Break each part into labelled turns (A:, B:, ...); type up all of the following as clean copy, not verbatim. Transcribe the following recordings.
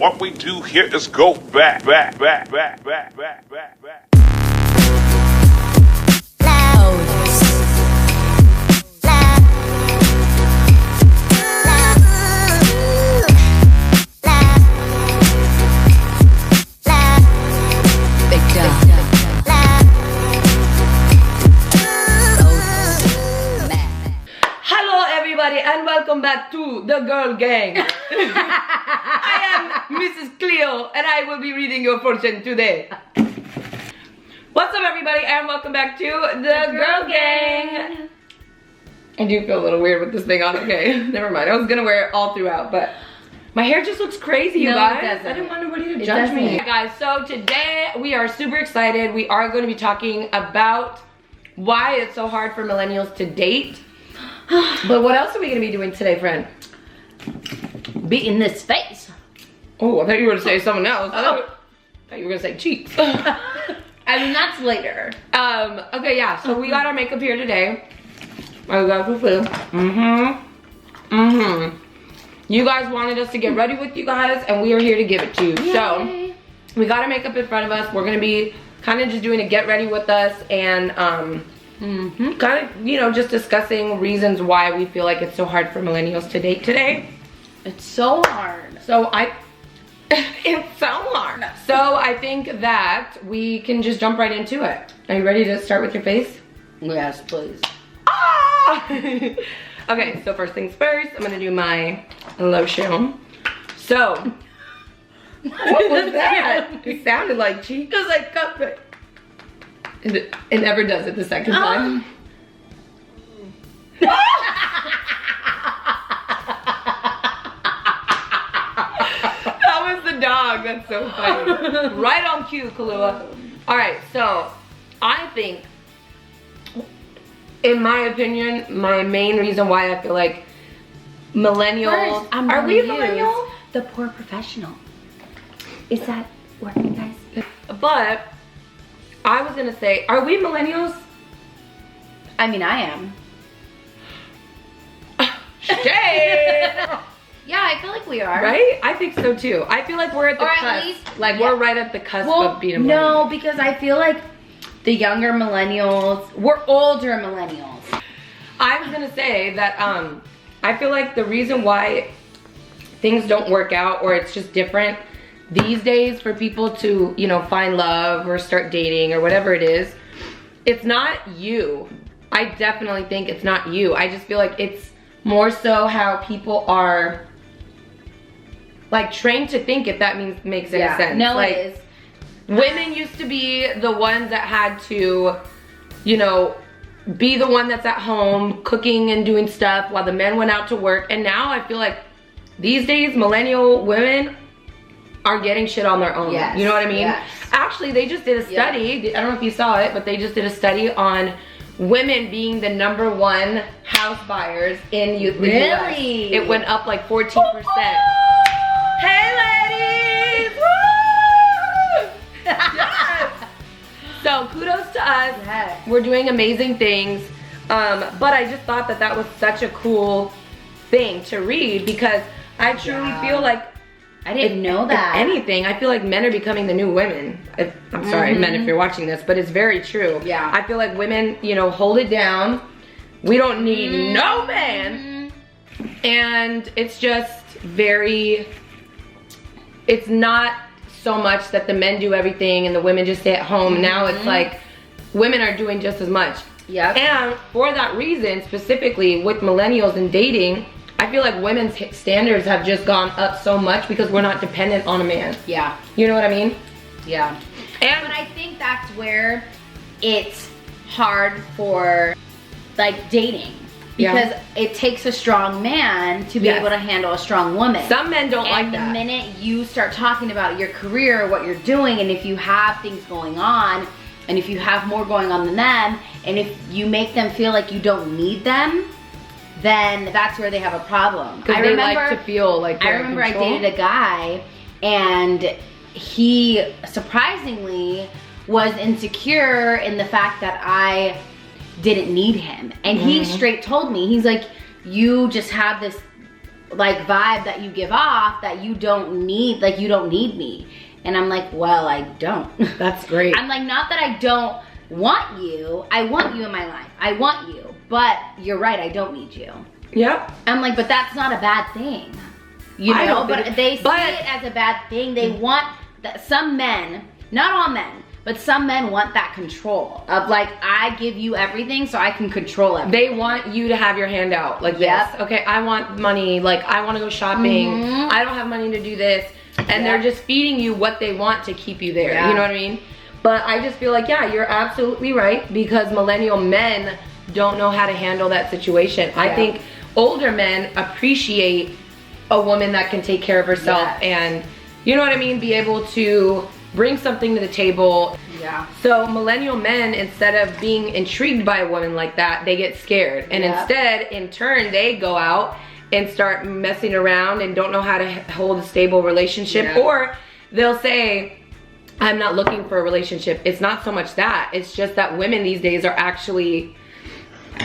A: what we do here is go back.
B: And welcome back to The Girl Gang. I am Mrs. Cleo and I will be reading your fortune today. What's up everybody and welcome back to The Girl Gang. I do feel a little weird with this thing on. Okay, never mind. I was gonna wear it all throughout, but my hair just looks crazy, you guys.
C: It doesn't.
B: I didn't want anybody to judge me. Okay, guys, so today we are super excited. We are going to be talking about why it's so hard for millennials to date. But what else are we gonna be doing today, friend?
C: Beating this face.
B: Oh, I thought you were gonna say something else. I thought you were gonna say cheeks.
C: I mean, that's later.
B: Okay, yeah, so we got our makeup here today. I got the food. You guys wanted us to get ready with you guys, and we are here to give it to you. Yay. So, we got our makeup in front of us. We're gonna be kind of just doing a get ready with us, and kind of, you know, just discussing reasons why we feel like it's so hard for millennials to date today.
C: It's so hard.
B: It's so hard. So I think that we can just jump right into it. Are you ready to start with your face?
C: Yes, please.
B: Ah! Okay, so first things first, I'm gonna do my lotion. So, what was that? It sounded like cheek.
C: It was like cupcake.
B: It never does it the second time. That was the dog. That's so funny. Right on cue, Kalua. All right, so I think, in my opinion, my main reason why I feel like millennials. Are we millennial?
C: The poor professional. Is that working, guys?
B: But I was gonna say, are we millennials?
C: I mean, I am.
B: Shit!
C: Yeah, I feel like we are.
B: Right? I think so too. I feel like we're at the cusp.
C: At least,
B: like we're right at the cusp of being a millennial.
C: No, because I feel like the younger millennials, we're older millennials.
B: I was gonna say that I feel like the reason why things don't work out or it's just different these days for people to, you know, find love or start dating or whatever it is, it's not you. I definitely think it's not you. I just feel like it's more so how people are like trained to think, if that makes any sense.
C: No,
B: like,
C: it is.
B: Women used to be the ones that had to, you know, be the one that's at home cooking and doing stuff while the men went out to work. And now I feel like these days millennial women are getting shit on their own.
C: Yes.
B: You know what I mean?
C: Yes.
B: Actually, they just did a study. I don't know if you saw it, but they just did a study on women being the #1 house buyers in the US.
C: Really?
B: It went up like 14%. Hey ladies! Woo! Yes! So kudos to us.
C: Yes.
B: We're doing amazing things. But I just thought that that was such a cool thing to read, because I truly feel like,
C: I didn't know that.
B: If anything, I feel like men are becoming the new women. I'm sorry, men, if you're watching this, but it's very true.
C: Yeah.
B: I feel like women, you know, hold it down. We don't need no man. And it's just very, it's not so much that the men do everything and the women just stay at home. Now it's like women are doing just as much.
C: Yeah.
B: And for that reason, specifically with millennials and dating, I feel like women's standards have just gone up so much because we're not dependent on a man.
C: Yeah.
B: You know what I mean?
C: Yeah.
B: And
C: but I think that's where it's hard for like dating, because it takes a strong man to be able to handle a strong woman.
B: Some men don't like that.
C: And the minute you start talking about your career, what you're doing, and if you have things going on, and if you have more going on than them, and if you make them feel like you don't need them, then that's where they have a problem.
B: Because they like to feel like they're
C: I remember
B: in control.
C: I dated a guy, and he surprisingly was insecure in the fact that I didn't need him. And he straight told me, he's like, you just have this like vibe that you give off that you don't need, like you don't need me. And I'm like, well, I don't.
B: That's great.
C: I'm like, not that I don't want you. I want you in my life. I want you. But you're right, I don't need you.
B: Yep.
C: I'm like, but that's not a bad thing. You
B: I
C: know,
B: don't
C: but
B: think
C: they see it as a bad thing. They want that. Some men, not all men, but some men want that control of like, I give you everything so I can control everything.
B: They want you to have your hand out like this. Okay, I want money, like I want to go shopping. I don't have money to do this. And they're just feeding you what they want to keep you there. You know what I mean? But I just feel like, yeah, you're absolutely right, because millennial men don't know how to handle that situation. I think older men appreciate a woman that can take care of herself and, you know what I mean, be able to bring something to the table.
C: Yeah.
B: So millennial men, instead of being intrigued by a woman like that, they get scared. And instead, in turn, they go out and start messing around and don't know how to hold a stable relationship. Or they'll say, I'm not looking for a relationship. It's not so much that. It's just that women these days are actually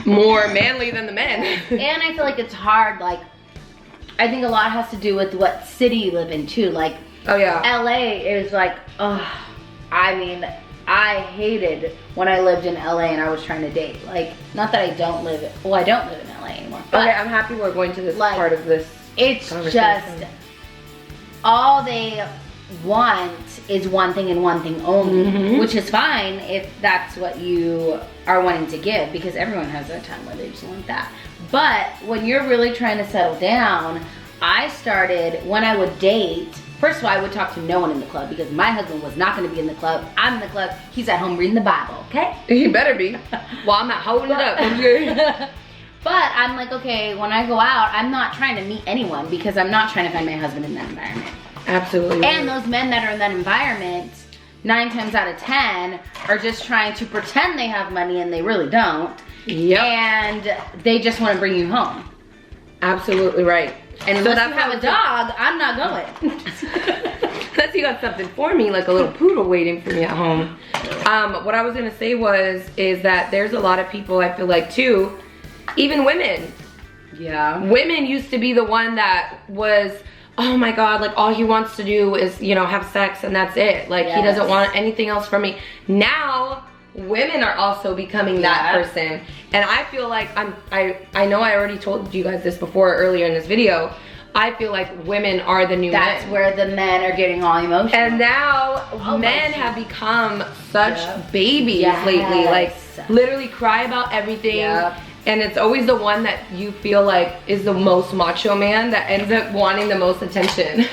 B: more manly than the men.
C: And I feel like it's hard, like, I think a lot has to do with what city you live in too. Like, LA is like, I mean, I hated when I lived in LA and I was trying to date. Like, not that I don't live, well, I don't live in LA anymore. But
B: okay, I'm happy we're going to this part of this.
C: It's just, all they want is one thing and one thing only, which is fine if that's what you are wanting to give, because everyone has that time where they just want that. But when you're really trying to settle down, I started, when I would date, first of all, I would talk to no one in the club because my husband was not going to be in the club. I'm in the club. He's at home reading the Bible, okay?
B: He better be. Well, I'm not holding it up.
C: But I'm like, okay, when I go out, I'm not trying to meet anyone because I'm not trying to find my husband in that environment.
B: Absolutely.
C: And those men that are in that environment, 9 times out of 10, are just trying to pretend they have money and they really don't. And they just want to bring you home.
B: Absolutely right.
C: And unless you have a dog, I'm not going.
B: Unless you got something for me, like a little poodle waiting for me at home. What I was gonna say is that there's a lot of people, I feel like too, even women.
C: Yeah.
B: Women used to be the one that was, oh my God, like all he wants to do is, you know, have sex and that's it. Like he doesn't want anything else from me. Now, women are also becoming that person. And I feel like I know I already told you guys this before earlier in this video. I feel like women are the new men.
C: That's where the men are getting all emotional.
B: And now men have become such babies lately. Like literally cry about everything. And it's always the one that you feel like is the most macho man that ends up wanting the most attention.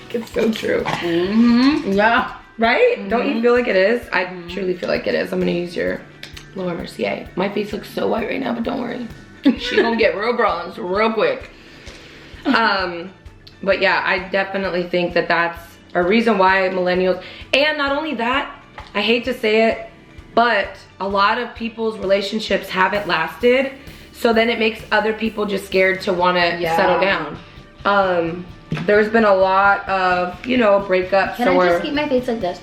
B: It's so true.
C: Yeah.
B: Right? Don't you feel like it is? I truly feel like it is. I'm gonna use your Laura Mercier. My face looks so white right now, but don't worry. She's gonna get real bronze real quick. But yeah, I definitely think that that's a reason why millennials, and not only that, I hate to say it, but a lot of people's relationships haven't lasted. So then it makes other people just scared to wanna settle down. There's been a lot of, you know, breakups.
C: Can I just keep my face like this?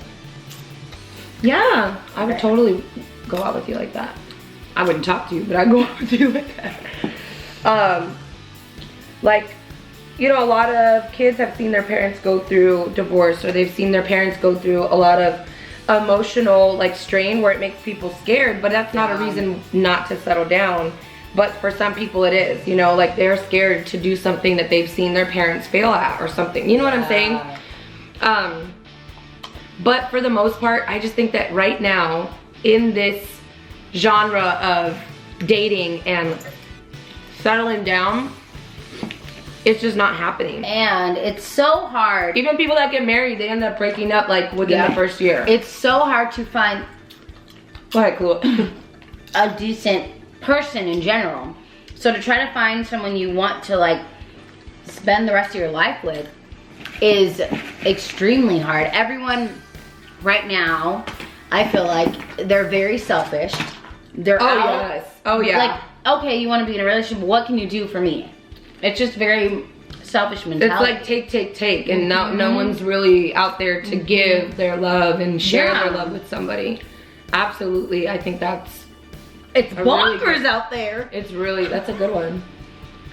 B: Yeah, I would totally go out with you like that. I wouldn't talk to you, but I'd go out with you like that. Like, you know, a lot of kids have seen their parents go through divorce, or they've seen their parents go through a lot of emotional like strain where it makes people scared, but that's not a reason not to settle down. But for some people it is, you know, like they're scared to do something that they've seen their parents fail at or something, you know what I'm saying? But for the most part, I just think that right now in this genre of dating and settling down, it's just not happening.
C: And it's so hard.
B: Even people that get married, they end up breaking up like within the first year.
C: It's so hard to find a decent person in general. So to try to find someone you want to like spend the rest of your life with is extremely hard. Everyone right now, I feel like they're very selfish. They're out, like, okay, you want to be in a relationship, what can you do for me? It's just very selfish mentality.
B: It's like take, and no one's really out there to give their love and share their love with somebody. Absolutely, I think that's
C: it's bonkers out there.
B: It's really, that's a good one.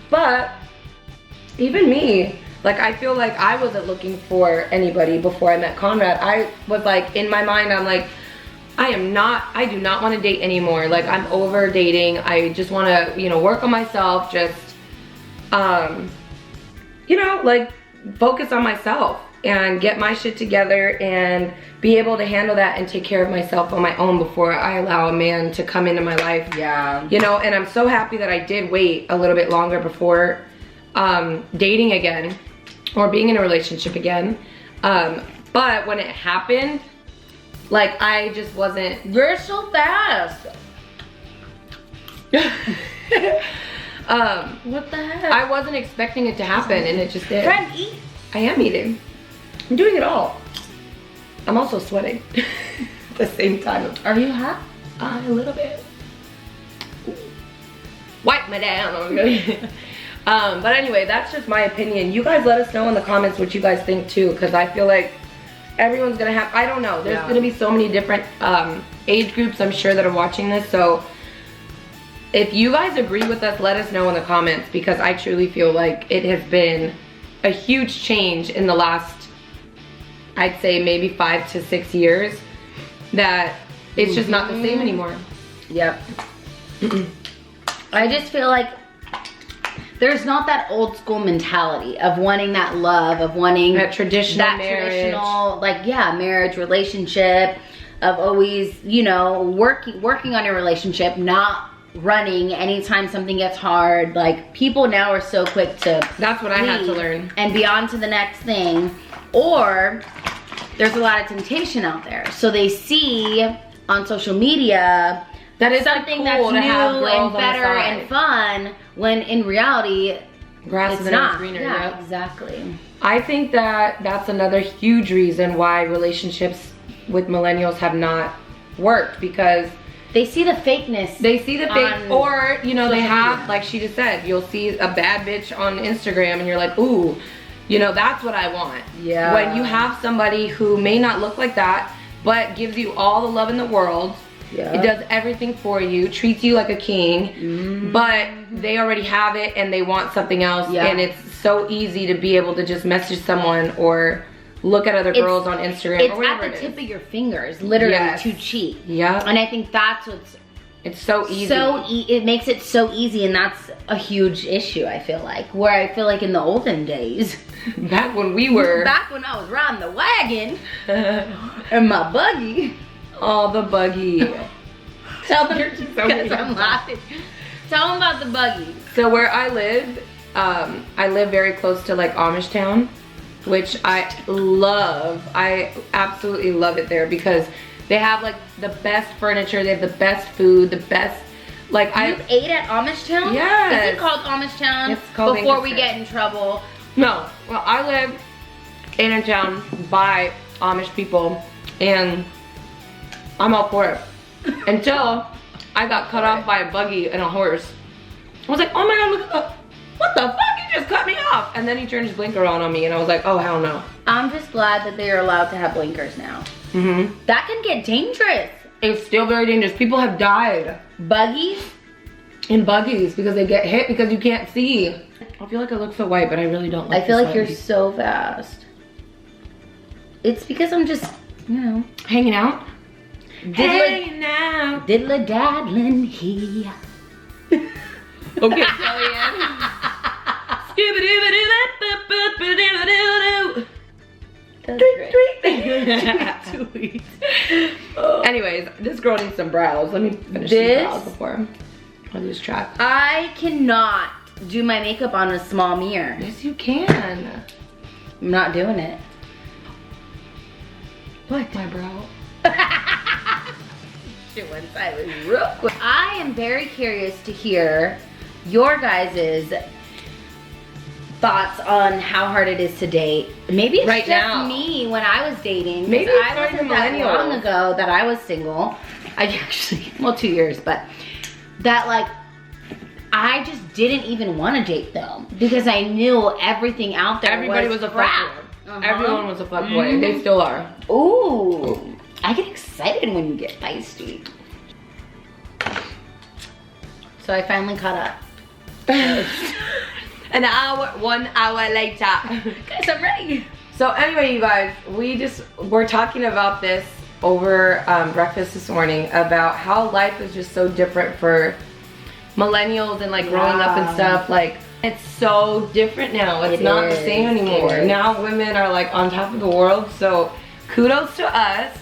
B: But even me, like I feel like I wasn't looking for anybody before I met Conrad. I was like, in my mind, I'm like, I do not want to date anymore. Like I'm over dating. I just want to, you know, work on myself, just, you know, like focus on myself and get my shit together and be able to handle that and take care of myself on my own before I allow a man to come into my life.
C: Yeah.
B: You know, and I'm so happy that I did wait a little bit longer before dating again or being in a relationship again. But when it happened, like I just wasn't.
C: You're so fast. What the heck?
B: I wasn't expecting it to happen and it just did.
C: Friend, eat.
B: I am eating. I'm doing it all. I'm also sweating at the same time.
C: Are you hot?
B: A little bit. Wipe me down. But anyway, that's just my opinion. You guys let us know in the comments what you guys think too, because I feel like everyone's gonna have, I don't know, there's gonna be so many different age groups I'm sure that are watching this. So if you guys agree with us, let us know in the comments, because I truly feel like it has been a huge change in the last, I'd say maybe 5 to 6 years, that it's just not the same anymore.
C: Yep. I just feel like there's not that old school mentality of wanting that love, of wanting
B: that traditional marriage.
C: Like, yeah, marriage, relationship, of always, you know, working on your relationship, not running anytime something gets hard. Like, people now are so quick to
B: that's what I had to learn
C: and be on to the next thing. Or there's a lot of temptation out there, so they see on social media
B: that is
C: something
B: cool
C: that's new and better
B: and
C: and fun, when in reality
B: grass is not greener.
C: Yeah,
B: yep.
C: exactly.
B: I think that that's another huge reason why relationships with millennials have not worked, because
C: they see the fakeness.
B: They see the fake, or you know, they have,
C: media.
B: like she just said, you'll see a bad bitch on Instagram and you're like, ooh, you know, that's what I want.
C: Yeah.
B: When you have somebody who may not look like that, but gives you all the love in the world,
C: yeah.
B: It does everything for you, treats you like a king, but they already have it and they want something else, and it's so easy to be able to just message someone or look at other girls on Instagram or whatever it is.
C: It's at the tip of your fingers, literally, to cheat.
B: Yeah.
C: And I think that's what's
B: it's so easy.
C: It makes it so easy, and that's a huge issue, I feel like. Where I feel like in the olden days,
B: back when we were,
C: back when I was riding the wagon and my buggy.
B: Oh, the buggy.
C: Tell them, because I'm laughing. Tell them about the buggy.
B: So where I live very close to like Amish town, which I love. I absolutely love it there, because they have like the best furniture, they have the best food, the best, like
C: You ate at Amish town?
B: Yes.
C: Is it called Amish town?
B: It's called
C: Before we
B: Anchorage.
C: get in trouble.
B: No, well, I live in a town by Amish people, and I'm all for it. Until I got cut off by a buggy and a horse. I was like, oh my God, look at the, what the fuck, he just cut me off. And then he turned his blinker on me and I was like, oh hell no.
C: I'm just glad that they are allowed to have blinkers now. That can get dangerous.
B: It's still very dangerous. People have died.
C: Buggies?
B: In buggies, because they get hit because you can't see. I feel like I look so white, but I really don't like
C: I feel
B: this
C: like you're
B: white.
C: so fast. It's because I'm just, you know,
B: hanging out.
C: Diddle-
B: now.
C: diddle daddling he.
B: Okay, Kellyanne. Anyways, this girl needs some brows. Let me finish these brows before I lose track.
C: I cannot do my makeup on a small mirror.
B: Yes, you can.
C: I'm not doing it.
B: What? My brow.
C: Shit went sideways real quick. I am very curious to hear your guys' thoughts on how hard it is to date. Maybe it's
B: right
C: just
B: now.
C: Me when I was dating.
B: Maybe
C: I
B: it's
C: wasn't that long ago that I was single. I actually, well, 2 years, but that like, I just didn't even want to date them because I knew everything out there.
B: Everybody was a
C: crap.
B: fuckboy. Everyone was a fuckboy. They still are.
C: Ooh. I get excited when you get feisty. So I finally caught up.
B: 1 hour later.
C: Guys, I'm ready.
B: So anyway, you guys, we're talking about this over breakfast this morning about how life is just so different for millennials and like growing up and stuff. Like, it's so different now. It's not the same anymore. Now women are like on top of the world. So kudos to us.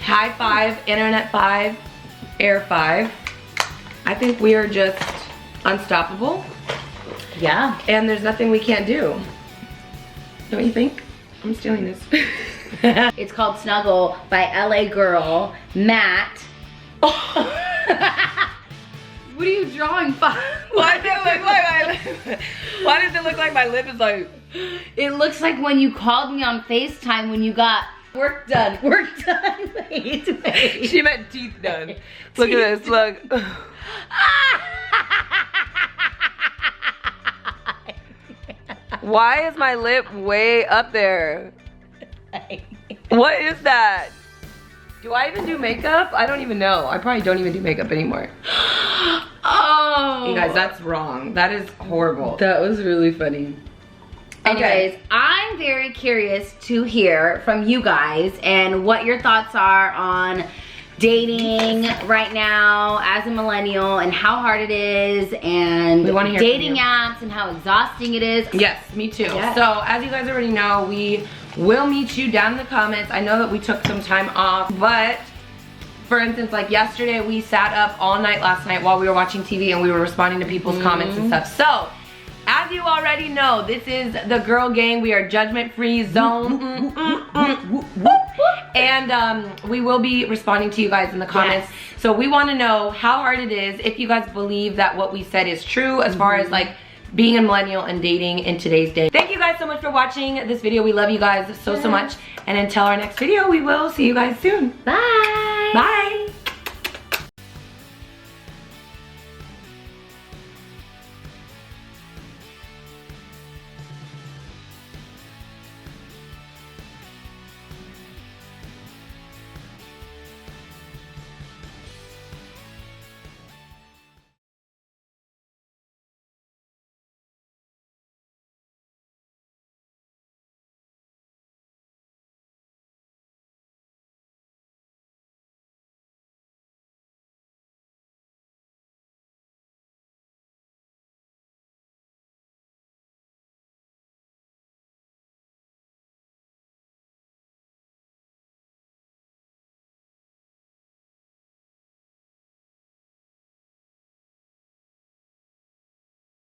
B: High five, internet 5, air 5. I think we are just unstoppable.
C: Yeah.
B: And there's nothing we can't do. Don't you think? I'm stealing this.
C: It's called Snuggle by LA girl, Matt. What are you drawing?
B: Why does it look like my lip? Why does it look like my lip is like...
C: It looks like when you called me on FaceTime when you got work done. Work done. Wait.
B: She meant teeth done. Look at this, look. Why is my lip way up there? What is that? Do I even do makeup? I don't even know. I probably don't even do makeup anymore.
C: Oh.
B: You guys, that's wrong. That is horrible.
C: That was really funny. Anyways, I'm very curious to hear from you guys and what your thoughts are on dating right now as a millennial and how hard it is, and dating apps and how exhausting it is.
B: Yes, me too.
C: Yes.
B: So as you guys already know, we will meet you down in the comments. I know that we took some time off, but for instance, like yesterday, we sat up all night last night while we were watching TV and we were responding to people's comments and stuff. So as you already know, this is the Girl Gang. We are judgment-free zone. And we will be responding to you guys in the comments. Yes. So we want to know how hard it is, if you guys believe that what we said is true as far as like being a millennial and dating in today's day. Thank you guys so much for watching this video. We love you guys so much. And until our next video, we will see you guys soon.
C: Bye.
B: Bye.